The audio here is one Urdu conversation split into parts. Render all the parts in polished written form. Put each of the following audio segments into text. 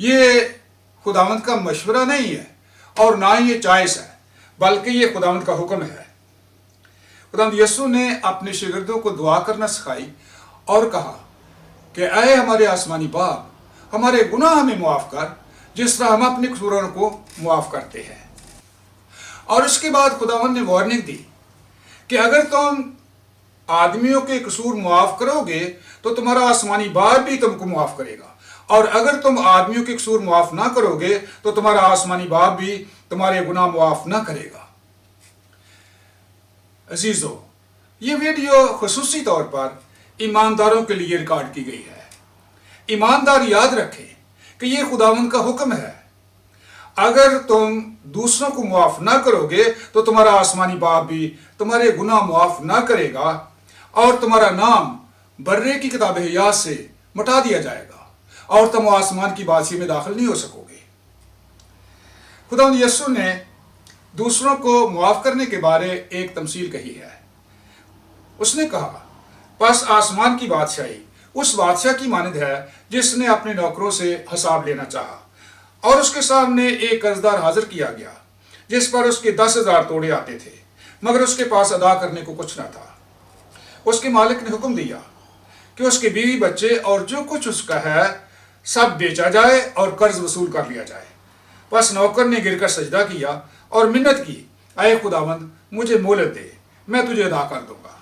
یہ خداوند کا مشورہ نہیں ہے اور نہ ہی یہ چوائس ہے، بلکہ یہ خداوند کا حکم ہے۔ خداوند یسوع نے اپنے شاگردوں کو دعا کرنا سکھائی اور کہا کہ اے ہمارے آسمانی باپ، ہمارے گناہ ہمیں معاف کر جس طرح ہم اپنے قصوروں کو معاف کرتے ہیں۔ اور اس کے بعد خداوند نے وارننگ دی کہ اگر تم آدمیوں کے قصور معاف کرو گے تو تمہارا آسمانی باپ بھی تم کو معاف کرے گا، اور اگر تم آدمیوں کے قصور معاف نہ کرو گے تو تمہارا آسمانی باپ بھی تمہارے گناہ معاف نہ کرے گا۔ عزیزو، یہ ویڈیو خصوصی طور پر ایمانداروں کے لیے ریکارڈ کی گئی ہے۔ ایماندار یاد رکھیں کہ یہ خداوند کا حکم ہے۔ اگر تم دوسروں کو معاف نہ کرو گے تو تمہارا آسمانی باپ بھی تمہارے گناہ معاف نہ کرے گا، اور تمہارا نام برے کی کتاب حیات سے مٹا دیا جائے گا، اور تم آسمان کی بادشاہی میں داخل نہیں ہو سکو گے۔ خداوند یسوع نے دوسروں کو معاف کرنے کے بارے ایک تمثیل کہی ہے۔ اس نے کہا، پس آسمان کی بادشاہی اس بادشاہ کی مانند ہے جس نے اپنے نوکروں سے حساب لینا چاہا، اور اس کے سامنے ایک قرضدار حاضر کیا گیا جس پر اس کے 10,000 توڑے آتے تھے، مگر اس کے پاس ادا کرنے کو کچھ نہ تھا۔ اس کے مالک نے حکم دیا کہ اس کے بیوی بچے اور جو کچھ اس کا ہے سب بیچا جائے اور قرض وصول کر لیا جائے۔ بس نوکر نے گر کر سجدہ کیا اور منت کی، اے خداوند مجھے مہلت دے، میں تجھے ادا کر دوں گا۔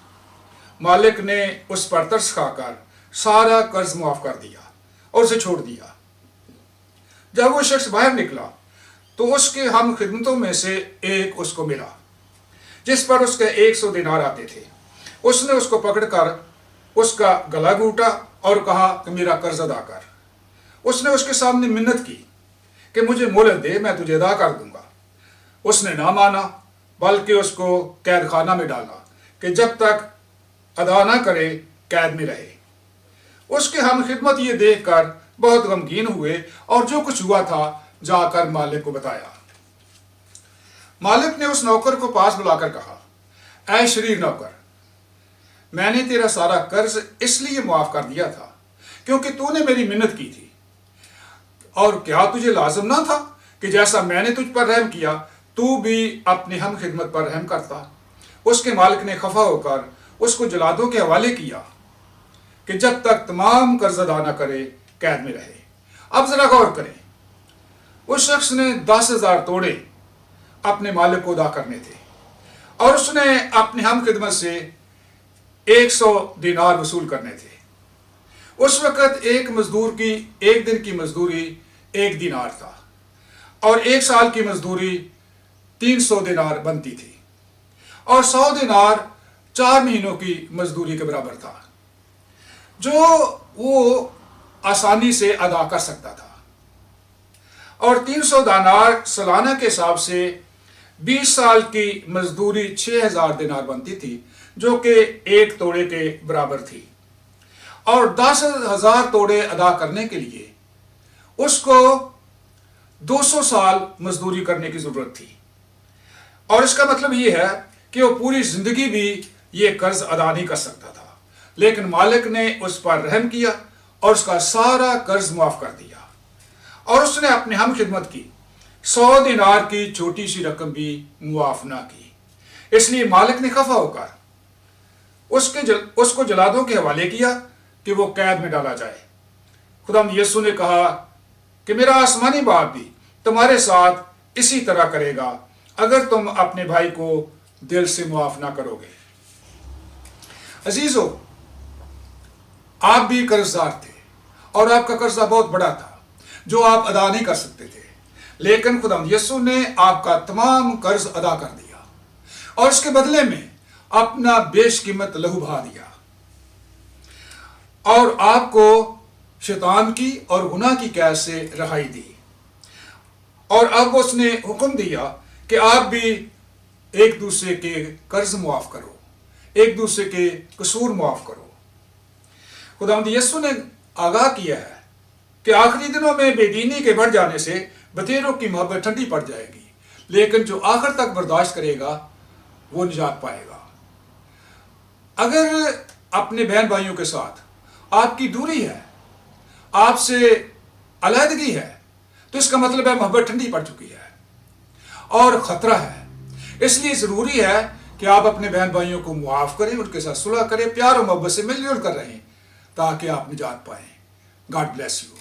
مالک نے اس پر ترس کھا کر سارا قرض معاف کر دیا اور اسے چھوڑ دیا۔ جب وہ شخص باہر نکلا تو اس کے ہم خدمتوں میں سے ایک اس کو ملا جس پر اس کے 100 دینار آتے تھے۔ اس نے اس کو پکڑ کر اس کا گلا گھونٹا اور کہا کہ میرا قرض ادا کر۔ اس نے اس کے سامنے منت کی کہ مجھے مہلت دے، میں تجھے ادا کر دوں گا۔ اس نے نہ مانا، بلکہ اس کو قید خانہ میں ڈالا کہ جب تک ادا نہ کرے قید میں رہے۔ اس کے ہم خدمت یہ دیکھ کر بہت غمگین ہوئے اور جو کچھ ہوا تھا جا کر مالک کو بتایا۔ مالک نے اس نوکر کو پاس بلا کر کہا، اے شریر نوکر، میں نے تیرا سارا قرض اس لیے معاف کر دیا تھا کیونکہ تو نے میری منت کی تھی، اور کیا تجھے لازم نہ تھا کہ جیسا میں نے تجھ پر رحم کیا تو بھی اپنے ہم خدمت پر رحم کرتا؟ اس کے مالک نے خفا ہو کر اس کو جلادوں کے حوالے کیا کہ جب تک تمام قرض ادا نہ کرے قید میں رہے۔ اب ذرا غور کریں، اس شخص نے 10,000 توڑے اپنے مالک کو ادا کرنے تھے، اور اس نے اپنے ہم خدمت سے 100 دینار وصول کرنے تھے۔ اس وقت ایک مزدور کی ایک دن کی مزدوری 1 دینار تھا، اور 1 سال کی مزدوری 300 دینار بنتی تھی، اور 100 دینار 4 مہینوں کی مزدوری کے برابر تھا، جو وہ آسانی سے ادا کر سکتا تھا۔ اور 300 دینار سالانہ کے حساب سے 20 سال کی مزدوری 6,000 دینار بنتی تھی، جو کہ 1 توڑے کے برابر تھی۔ اور 10,000 توڑے ادا کرنے کے لیے اس کو 200 سال مزدوری کرنے کی ضرورت تھی، اور اس کا مطلب یہ ہے کہ وہ پوری زندگی بھی یہ قرض ادا نہیں کر سکتا تھا، لیکن مالک نے اس پر رحم کیا اور اس کا سارا قرض معاف کر دیا، اور اس نے اپنے ہم خدمت کی 100 دینار کی چھوٹی سی رقم بھی معاف نہ کی۔ اس لیے مالک نے خفا ہو کر اس کو جلادوں کے حوالے کیا کہ وہ قید میں ڈالا جائے۔ خداوند یسوع نے کہا کہ میرا آسمانی باپ بھی تمہارے ساتھ اسی طرح کرے گا اگر تم اپنے بھائی کو دل سے معاف نہ کرو گے۔ عزیزو، آپ بھی قرض دار تھے اور آپ کا قرضہ بہت بڑا تھا جو آپ ادا نہیں کر سکتے تھے، لیکن خداوند یسوع نے آپ کا تمام قرض ادا کر دیا اور اس کے بدلے میں اپنا بیش قیمت لہو بہا دیا، اور آپ کو شیطان کی اور گناہ کی قید سے رہائی دی۔ اور اب اس نے حکم دیا کہ آپ بھی ایک دوسرے کے قرض معاف کرو، ایک دوسرے کے قصور معاف کرو۔ خداوند یسوع نے آگاہ کیا ہے کہ آخری دنوں میں بے دینی کے بڑھ جانے سے بتیروں کی محبت ٹھنڈی پڑ جائے گی، لیکن جو آخر تک برداشت کرے گا وہ نجات پائے گا۔ اگر اپنے بہن بھائیوں کے ساتھ آپ کی دوری ہے، آپ سے علیحدگی ہے، تو اس کا مطلب ہے محبت ٹھنڈی پڑ چکی ہے اور خطرہ ہے. اس لیے ضروری ہے کہ آپ اپنے بہن بھائیوں کو معاف کریں، ان کے ساتھ صلح کریں، پیار و محبت سے مل جل کر رہیں تاکہ آپ نجات پائیں. God bless you.